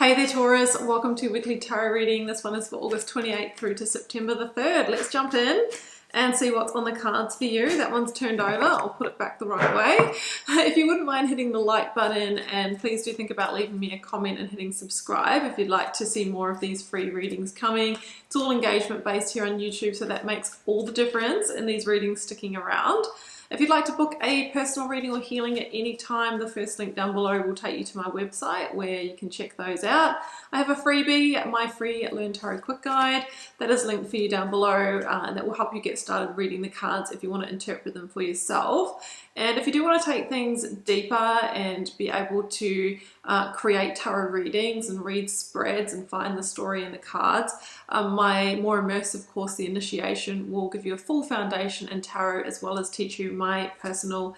Hey there Taurus, welcome to weekly tarot reading. This one is for August 28th through to September the 3rd. Let's jump in and see what's on the cards for you. That one's turned over, I'll put it back the right way. If you wouldn't mind hitting the like button, and please do think about leaving me a comment and hitting subscribe if you'd like to see more of these free readings coming. It's all engagement based here on YouTube, so that makes all the difference in these readings sticking around. If you'd like to book a personal reading or healing at any time, the first link down below will take you to my website where you can check those out. I have a freebie, my free Learn Tarot Quick Guide, that is linked for you down below, and that will help you get started reading the cards if you want to interpret them for yourself. And if you do want to take things deeper and be able to create tarot readings and read spreads and find the story in the cards, my more immersive course, The Initiation, will give you a full foundation in tarot as well as teach you my personal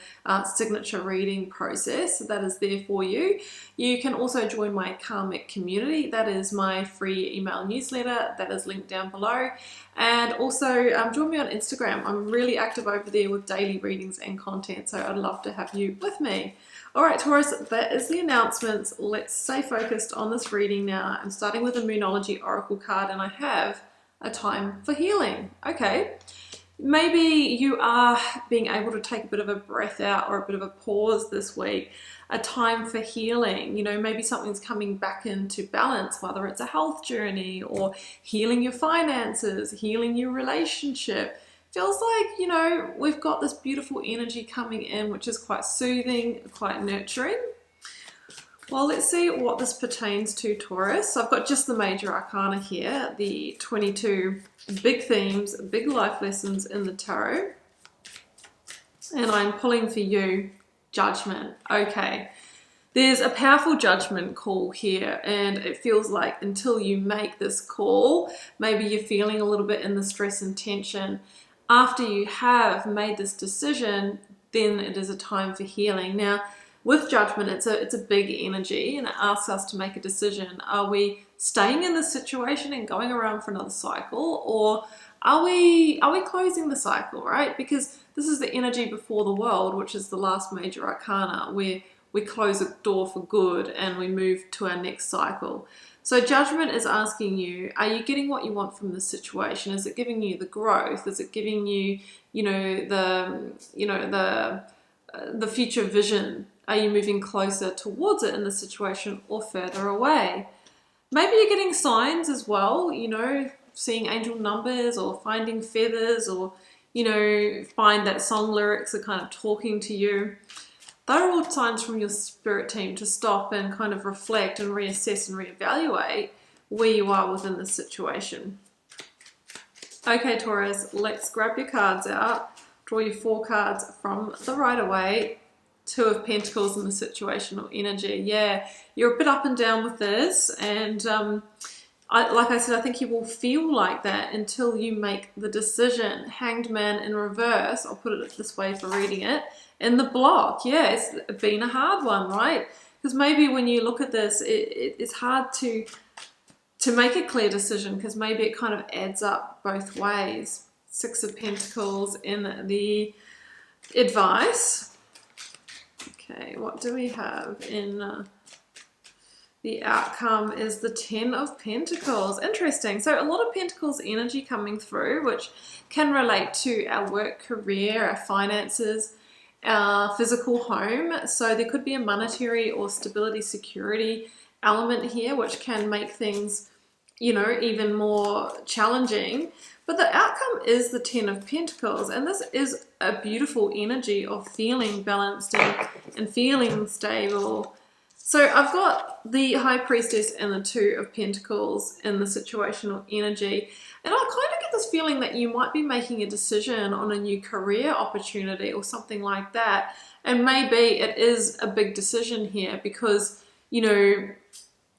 signature reading process. So that is there for you. You can also join my Karmic community. That is my free email newsletter. That is linked down below. And also join me on Instagram. I'm really active over there with daily readings and content, so I'd love to have you with me. Alright Taurus, that is the announcements. Let's stay focused on this reading now. I'm starting with a Moonology Oracle card, and I have a time for healing. Okay, maybe you are being able to take a bit of a breath out or a bit of a pause this week. A time for healing, you know, maybe something's coming back into balance, whether it's a health journey or healing your finances, healing your relationship. Feels like, you know, we've got this beautiful energy coming in, which is quite soothing, quite nurturing. Well, let's see what this pertains to, Taurus. So I've got just the major arcana here, the 22 big themes, big life lessons in the tarot. And I'm pulling for you Judgment. Okay, there's a powerful judgment call here, and it feels like until you make this call, maybe you're feeling a little bit in the stress and tension. After you have made this decision, then it is a time for healing. Now, with judgment, it's a big energy, and it asks us to make a decision. Are we staying in this situation and going around for another cycle, or are we closing the cycle, right? Because this is the energy before the world, which is the last major arcana, where we close a door for good and we move to our next cycle. So judgment is asking you, are you getting what you want from this situation? Is it giving you the growth? Is it giving you, the future vision? Are you moving closer towards it in the situation or further away? Maybe you're getting signs as well, you know, seeing angel numbers or finding feathers, or, you know, find that song lyrics are kind of talking to you. They're all signs from your spirit team to stop and kind of reflect and reassess and reevaluate where you are within this situation. Okay, Taurus, let's grab your cards out. Draw your 4 cards from the Rider-Waite. 2 of Pentacles in the situational energy. Yeah, you're a bit up and down with this, and like I said, I think you will feel like that until you make the decision. Hanged Man in reverse, I'll put it this way for reading it, in the block. Yeah, it's been a hard one, right? Because maybe when you look at this, it's hard to make a clear decision, because maybe it kind of adds up both ways. 6 of Pentacles in the advice. Okay, what do we have in the outcome is the 10 of Pentacles. Interesting. So a lot of Pentacles energy coming through, which can relate to our work, career, our finances, our physical home. So there could be a monetary or stability, security element here, which can make things, you know, even more challenging. But the outcome is the 10 of Pentacles, and this is a beautiful energy of feeling balanced and feeling stable. So I've got the High Priestess and the 2 of Pentacles in the situational energy, and I kind of get this feeling that you might be making a decision on a new career opportunity or something like that, and maybe it is a big decision here because, you know,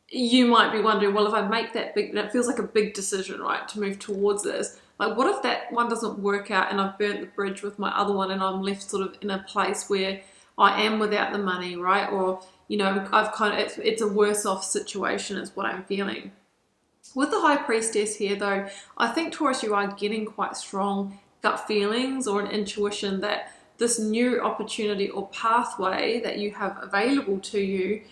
you might be wondering, well, if I make that feels like a big decision, right, to move towards this. Like, what if that one doesn't work out and I've burnt the bridge with my other one and I'm left sort of in a place where I am without the money, right? Or, you know, it's a worse off situation is what I'm feeling. With the High Priestess here, though, I think, Taurus, you are getting quite strong gut feelings or an intuition that this new opportunity or pathway that you have available to you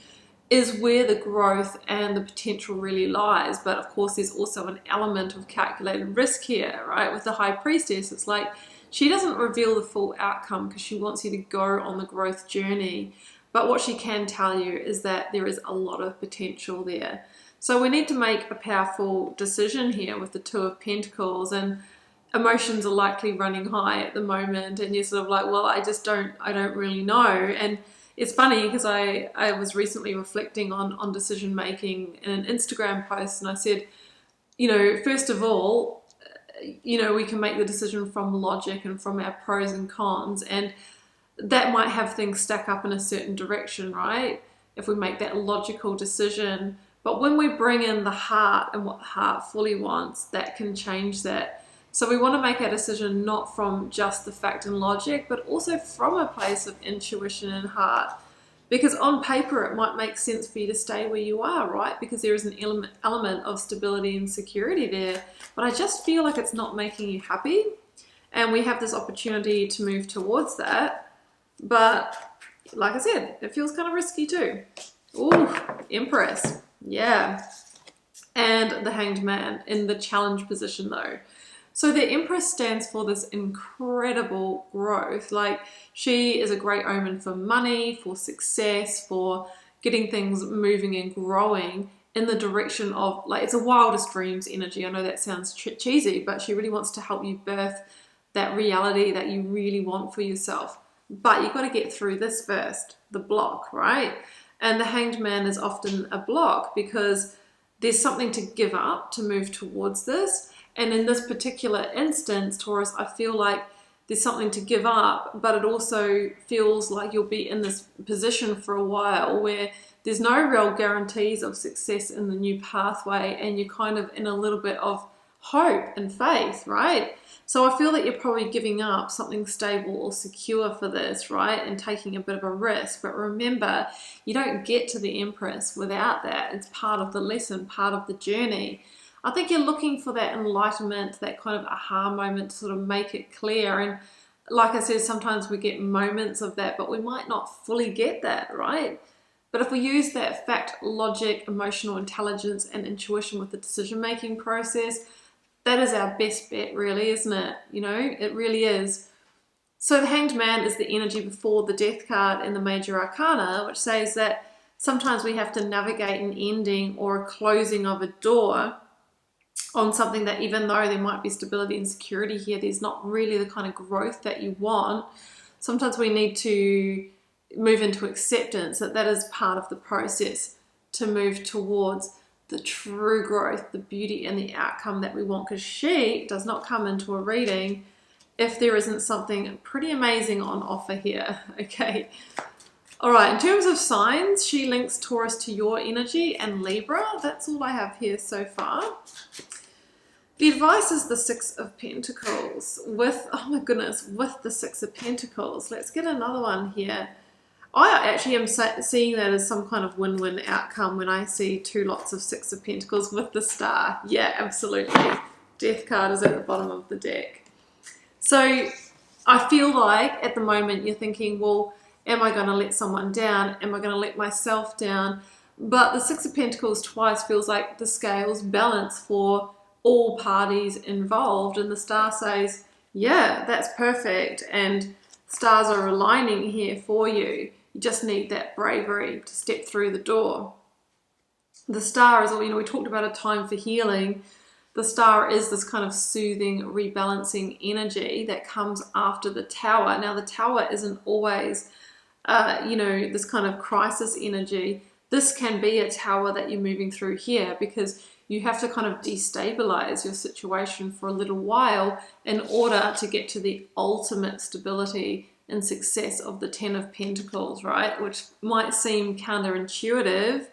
is where the growth and the potential really lies. But of course, there's also an element of calculated risk here, right? With the High Priestess, it's like she doesn't reveal the full outcome because she wants you to go on the growth journey. But what she can tell you is that there is a lot of potential there. So we need to make a powerful decision here with the Two of Pentacles, and emotions are likely running high at the moment, and you're sort of like, well, I don't really know. And it's funny because I was recently reflecting on decision making in an Instagram post, and I said, you know, first of all, you know, we can make the decision from logic and from our pros and cons, and that might have things stack up in a certain direction, right? If we make that logical decision. But when we bring in the heart and what the heart fully wants, that can change that. So we want to make our decision not from just the fact and logic, but also from a place of intuition and heart. Because on paper, it might make sense for you to stay where you are, right? Because there is an element of stability and security there. But I just feel like it's not making you happy. And we have this opportunity to move towards that. But like I said, it feels kind of risky too. Ooh, Empress. Yeah. And the Hanged Man in the challenge position though. So the Empress stands for this incredible growth. Like, she is a great omen for money, for success, for getting things moving and growing in the direction of, like, it's a wildest dreams energy. I know that sounds cheesy, but she really wants to help you birth that reality that you really want for yourself. But you've got to get through this first, the block, right? And the Hanged Man is often a block because there's something to give up to move towards this. And in this particular instance, Taurus, I feel like there's something to give up, but it also feels like you'll be in this position for a while where there's no real guarantees of success in the new pathway, and you're kind of in a little bit of hope and faith, right? So I feel that you're probably giving up something stable or secure for this, right? And taking a bit of a risk. But remember, you don't get to the Empress without that. It's part of the lesson, part of the journey. I think you're looking for that enlightenment, that kind of aha moment to sort of make it clear. And like I said, sometimes we get moments of that, but we might not fully get that, right? But if we use that fact, logic, emotional intelligence, and intuition with the decision-making process, that is our best bet, really, isn't it? You know, it really is. So the Hanged Man is the energy before the Death card in the Major Arcana, which says that sometimes we have to navigate an ending or a closing of a door on something that, even though there might be stability and security here, there's not really the kind of growth that you want. Sometimes we need to move into acceptance that that is part of the process to move towards the true growth, the beauty, and the outcome that we want, because she does not come into a reading if there isn't something pretty amazing on offer here, okay? All right, in terms of signs, she links Taurus to your energy and Libra. That's all I have here so far. The advice is the Six of Pentacles with, oh my goodness, with the Six of Pentacles. Let's get another one here. I actually am seeing that as some kind of win-win outcome when I see two lots of Six of Pentacles with the Star. Yeah, absolutely. Death card is at the bottom of the deck. So I feel like at the moment you're thinking, well, am I going to let someone down? Am I going to let myself down? But the Six of Pentacles twice feels like the scales balance for all parties involved. And the Star says, yeah, that's perfect. And stars are aligning here for you. You just need that bravery to step through the door. The Star is, you know, we talked about a time for healing. The Star is this kind of soothing, rebalancing energy that comes after the Tower. Now, the Tower isn't always, you know, this kind of crisis energy. This can be a tower that you're moving through here because you have to kind of destabilize your situation for a little while in order to get to the ultimate stability and success of the Ten of Pentacles, right? Which might seem counterintuitive,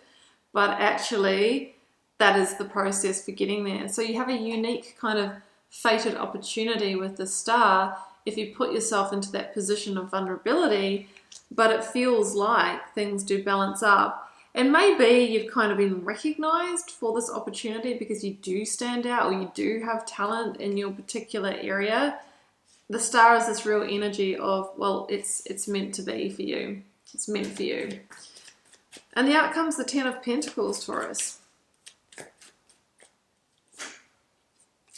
but actually that is the process for getting there. So you have a unique kind of fated opportunity with the Star if you put yourself into that position of vulnerability, but it feels like things do balance up. And maybe you've kind of been recognized for this opportunity because you do stand out or you do have talent in your particular area. The Star is this real energy of, well, it's meant to be for you. It's meant for you. And the outcome's the Ten of Pentacles, Taurus.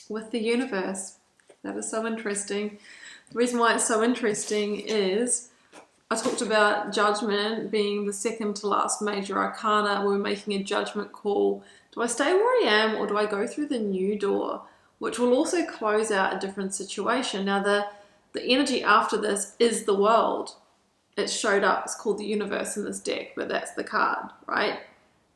With the universe. That is so interesting. The reason why it's so interesting is I talked about judgment being the second to last major arcana. We're making a judgment call. Do I stay where I am or do I go through the new door? Which will also close out a different situation. Now the energy after this is the world. It showed up, it's called the universe in this deck, but that's the card, right?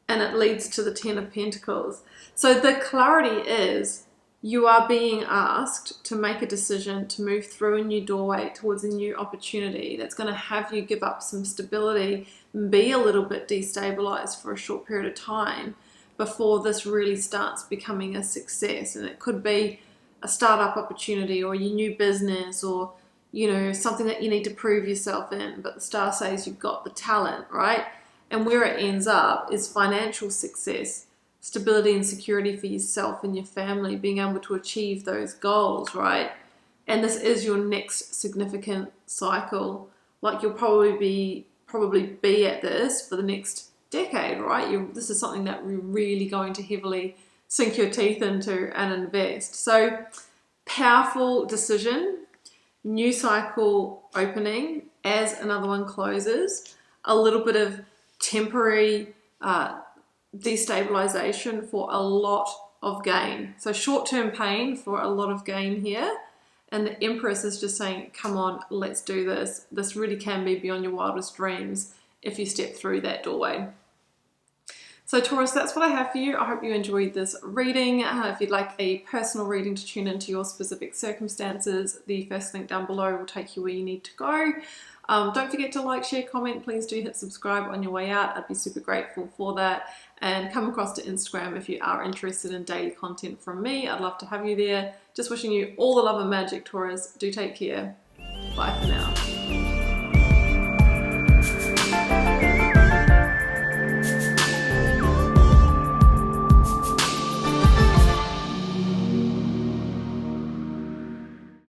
And it leads to the Ten of Pentacles. So the clarity is you are being asked to make a decision to move through a new doorway towards a new opportunity that's going to have you give up some stability, be a little bit destabilized for a short period of time before this really starts becoming a success. And it could be a startup opportunity or your new business or, you know, something that you need to prove yourself in, but the star says you've got the talent, right? And where it ends up is financial success, stability and security for yourself and your family, being able to achieve those goals, right? And this is your next significant cycle. Like you'll probably be at this for the next decade, right? This is something that we're really going to heavily sink your teeth into and invest. So powerful decision, new cycle opening as another one closes, a little bit of temporary destabilization for a lot of gain. So short-term pain for a lot of gain here. And the Empress is just saying, come on, let's do this. This really can be beyond your wildest dreams if you step through that doorway. So Taurus, that's what I have for you. I hope you enjoyed this reading. If you'd like a personal reading to tune into your specific circumstances, the first link down below will take you where you need to go. Don't forget to like, share, comment. Please do hit subscribe on your way out. I'd be super grateful for that. And come across to Instagram if you are interested in daily content from me. I'd love to have you there. Just wishing you all the love and magic, Taurus. Do take care. Bye for now.